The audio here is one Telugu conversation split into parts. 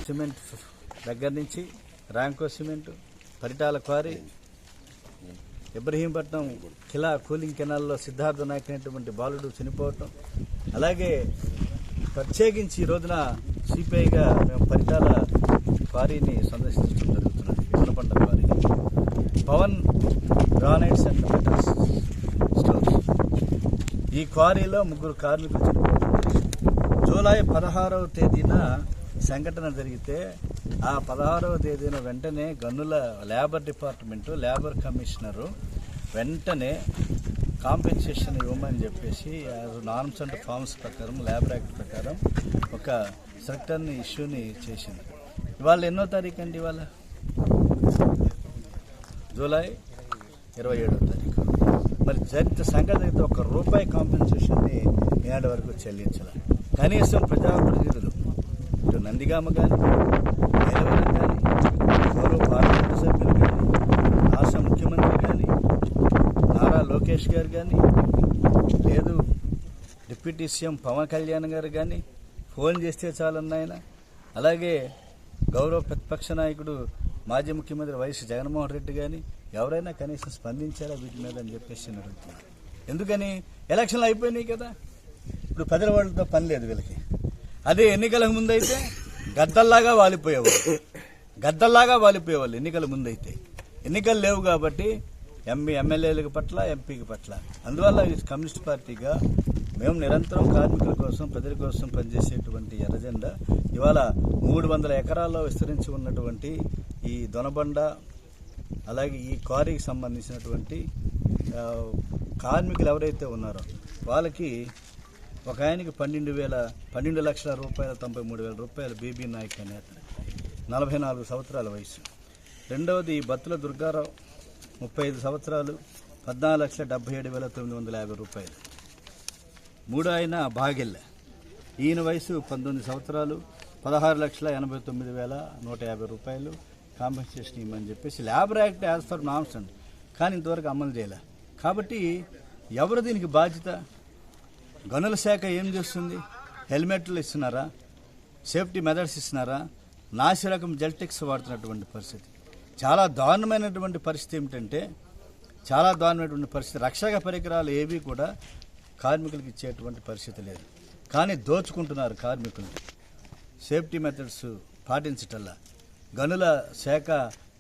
సిమెంట్ దగ్గర నుంచి ర్యాంకో సిమెంట్, పరిటాల క్వారీ, ఇబ్రహీంపట్నం ఖిలా కూలింగ్ కెనాల్లో సిద్ధార్థ నాయక్ అనేటువంటి బాలుడు చనిపోవటం, అలాగే ప్రత్యేకించి ఈ రోజున సిపిఐగా మేము పరిటాల క్వారీని సందర్శించడం జరుగుతున్నది. Donabanda quarry, Pavan granites and metals stores. ఈ క్వారీలో 3 కార్మికులు చనిపోవడం. జూలై 16వ తేదీన సంఘటన జరిగితే ఆ 16వ తేదీన వెంటనే గనుల లేబర్ డిపార్ట్మెంటు, లేబర్ కమిషనరు వెంటనే కాంపెన్సేషన్ ఇవ్వమని చెప్పేసి నార్మ్స్ అండ్ ఫార్మ్స్ ప్రకారం, లేబర్ యాక్ట్ ప్రకారం ఒక సెక్టర్ని ఇష్యూని చేసింది. ఇవాళ ఎన్నో తారీఖు అండి? ఇవాళ జూలై 27వ తారీఖు. మరి జరిగిన సంగతి అయితే ₹1 కాంపెన్సేషన్ని ఈనాటి వరకు చెల్లించాలి. కనీసం ప్రజాప్రతినిధులు ఇటు నందిగామ కానీ, మేలవరం కానీ, గౌరవ పార్లమెంటు సభ్యులు కానీ, రాష్ట్ర ముఖ్యమంత్రి కానీ, నారా లోకేష్ గారు కానీ, లేదు డిప్యూటీ సీఎం పవన్ కళ్యాణ్ గారు కానీ ఫోన్ చేస్తే చాలన్నాయన. అలాగే గౌరవ ప్రతిపక్ష నాయకుడు మాజీ ముఖ్యమంత్రి వైఎస్ జగన్మోహన్ రెడ్డి కానీ ఎవరైనా కనీసం స్పందించారా వీటి మీద అని చెప్పేసి అడుగుతున్నారు. ఎందుకని? ఎలక్షన్లు అయిపోయినాయి కదా, ఇప్పుడు ప్రజల వాళ్ళతో పని లేదు వీళ్ళకి. అదే ఎన్నికలకు ముందైతే గద్దల్లాగా వాలిపోయేవాళ్ళు, ఎన్నికల ముందైతే. ఎన్నికలు లేవు కాబట్టి ఎమ్మెల్యేల పట్ల, ఎంపీకి పట్ల. అందువల్ల కమ్యూనిస్ట్ పార్టీగా మేము నిరంతరం కార్మికుల కోసం, ప్రజల కోసం పనిచేసేటువంటి ఎర్రజెండా ఇవాళ 300 ఎకరాల్లో విస్తరించి ఉన్నటువంటి ఈ దొనబండ, అలాగే ఈ క్వారీకి సంబంధించినటువంటి కార్మికులు ఎవరైతే ఉన్నారో వాళ్ళకి ఒక ఆయనకి 12 లక్షల రూపాయలు, 93,000 రూపాయలు బీబీ నాయక్ అనే అతను, 44 సంవత్సరాల వయసు. రెండవది బత్తుల దుర్గారావు, 35 సంవత్సరాలు, 14,77,950 రూపాయలు. మూడో ఆయన బాగెల్ల, ఈయన వయసు 19 సంవత్సరాలు, 16,89,150 రూపాయలు కాంపెన్సేషన్ ఇవ్వమని చెప్పేసి labour act as for norms and, కానీ ఇంతవరకు అమలు చేయలే. కాబట్టి ఎవరు దీనికి బాధ్యత? గనుల శాఖ ఏం చేస్తుంది? హెల్మెట్లు ఇస్తున్నారా? సేఫ్టీ మెథడ్స్ ఇస్తున్నారా? నాసి రకం జెల్టెక్స్ వాడుతున్నటువంటి పరిస్థితి. చాలా దారుణమైనటువంటి పరిస్థితి ఏమిటంటే, రక్షక పరికరాలు ఏవి కూడా కార్మికులకు ఇచ్చేటువంటి పరిస్థితి లేదు. కానీ దోచుకుంటున్నారు కార్మికులు. సేఫ్టీ మెథడ్స్ పాటించటల్లా గనుల శాఖ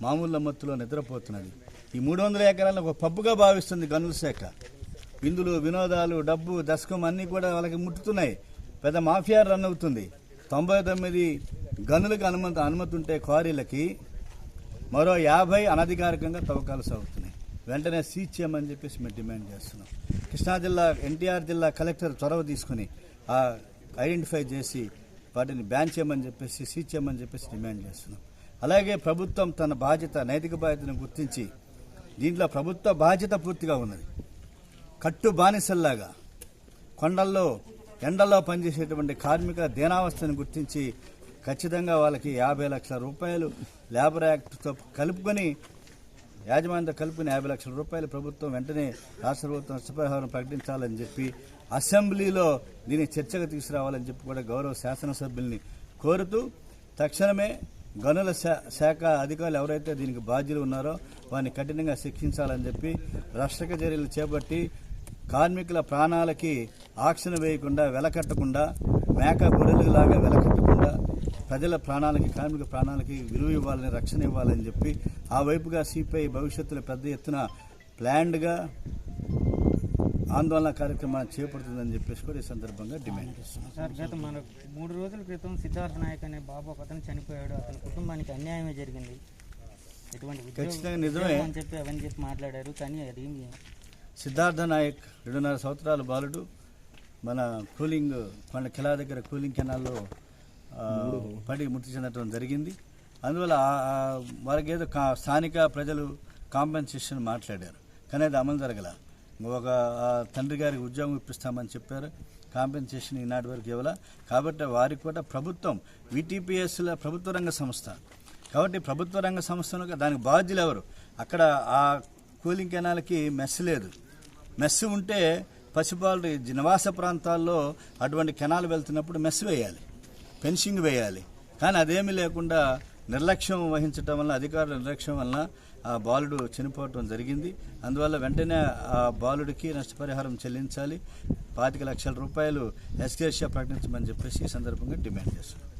మామూలు మత్తులో నిద్రపోతున్నది. ఈ 300 ఎకరాలను ఒక పబ్బుగా భావిస్తుంది గనుల శాఖ. విందులు, వినోదాలు, డబ్బు, దశకం అన్నీ కూడా వాళ్ళకి ముట్టుతున్నాయి. పెద్ద మాఫియా రన్ అవుతుంది. 99 గనులకు అనుమతి ఉంటే క్వారీలకి మరో 50 అనధికారికంగా తవ్వకాలు సాగుతున్నాయి. వెంటనే సీజ్ చేయమని చెప్పేసి మేము డిమాండ్ చేస్తున్నాం. కృష్ణా జిల్లా, ఎన్టీఆర్ జిల్లా కలెక్టర్ చొరవ తీసుకుని ఐడెంటిఫై చేసి వాటిని బ్యాన్ చేయమని చెప్పేసి, సీజ్ చేయమని చెప్పేసి డిమాండ్ చేస్తున్నాం. అలాగే ప్రభుత్వం తన బాధ్యత, నైతిక బాధ్యతను గుర్తించి, దీంట్లో ప్రభుత్వ బాధ్యత పూర్తిగా ఉన్నది. కట్టు బానిసల్లాగా కొండల్లో, ఎండల్లో పనిచేసేటువంటి కార్మికుల దీనావస్థను గుర్తించి ఖచ్చితంగా వాళ్ళకి 50 లక్షల రూపాయలు లేబర్ యాక్ట్తో కలుపుకొని, యాజమాన్యంతో కలుపుకొని 50 లక్షల రూపాయలు ప్రభుత్వం వెంటనే రాష్ట్ర ప్రభుత్వం నష్టపరిహారం ప్రకటించాలని చెప్పి అసెంబ్లీలో దీన్ని చర్చకు తీసుకురావాలని చెప్పి కూడా గౌరవ శాసనసభ్యుల్ని కోరుతూ, తక్షణమే గనుల శాఖ అధికారులు ఎవరైతే దీనికి బాధ్యులు ఉన్నారో వారిని కఠినంగా శిక్షించాలని చెప్పి రక్షక చర్యలు చేపట్టి కార్మికుల ప్రాణాలకి ఆక్షన్ వేయకుండా, వెలకట్టకుండా, మేక గొర్రెలలాగా వెలకట్టకుండా ప్రజల ప్రాణాలకి, కార్మిక ప్రాణాలకి విలువ ఇవ్వాలని, రక్షణ ఇవ్వాలని చెప్పి ఆ వైపుగా సిపిఐ భవిష్యత్తులో పెద్ద ఎత్తున ప్లాన్డ్గా ఆందోళన కార్యక్రమాన్ని చేపడుతుందని చెప్పేసి కూడా ఈ సందర్భంగా డిమాండ్ చేస్తున్నాం. సార్, గత 3 రోజుల క్రితం సిద్ధార్థ నాయక్ అనే బాబు అతను చనిపోయాడు. అతని కుటుంబానికి అన్యాయమే జరిగింది. ఖచ్చితంగా నిజమే అని చెప్పి అవన్నీ చెప్పి మాట్లాడారు. కానీ అది సిద్ధార్థ నాయక్ 2.5 సంవత్సరాల బాలుడు మన కూలింగ్ ఖిలా దగ్గర కూలింగ్ కెనాల్లో పడి మృతి చెందడం జరిగింది. అందువల్ల వారికి ఏదో స్థానిక ప్రజలు కాంపెన్సేషన్ మాట్లాడారు, కానీ అది అమలు జరగల. ఒక తండ్రి గారికి ఉద్యోగం ఇప్పిస్తామని చెప్పారు, కాంపెన్సేషన్ ఈనాటి వరకు ఇవ్వాల. కాబట్టి వారికి కూడా ప్రభుత్వం, VTPSల ప్రభుత్వ రంగ సంస్థ కాబట్టి ప్రభుత్వ రంగ సంస్థను దానికి బాధ్యులు ఎవరు? అక్కడ ఆ కూలింగ్ కెనాల్కి మెస్ లేదు. మెస్ ఉంటే పసిబాలుడు నివాస ప్రాంతాల్లో అటువంటి కెనాల్ వెళ్తున్నప్పుడు మెస్ వేయాలి, ఫెన్సింగ్ వేయాలి. కానీ అదేమీ లేకుండా నిర్లక్ష్యం వహించడం వల్ల, అధికారుల నిర్లక్ష్యం వలన ఆ బాలుడు చనిపోవటం జరిగింది. అందువల్ల వెంటనే ఆ బాలుడికి నష్టపరిహారం చెల్లించాలి, 25 లక్షల రూపాయలు ఎక్స్గ్రేషియా ప్రకటించమని చెప్పేసి ఈ సందర్భంగా డిమాండ్ చేస్తున్నాం.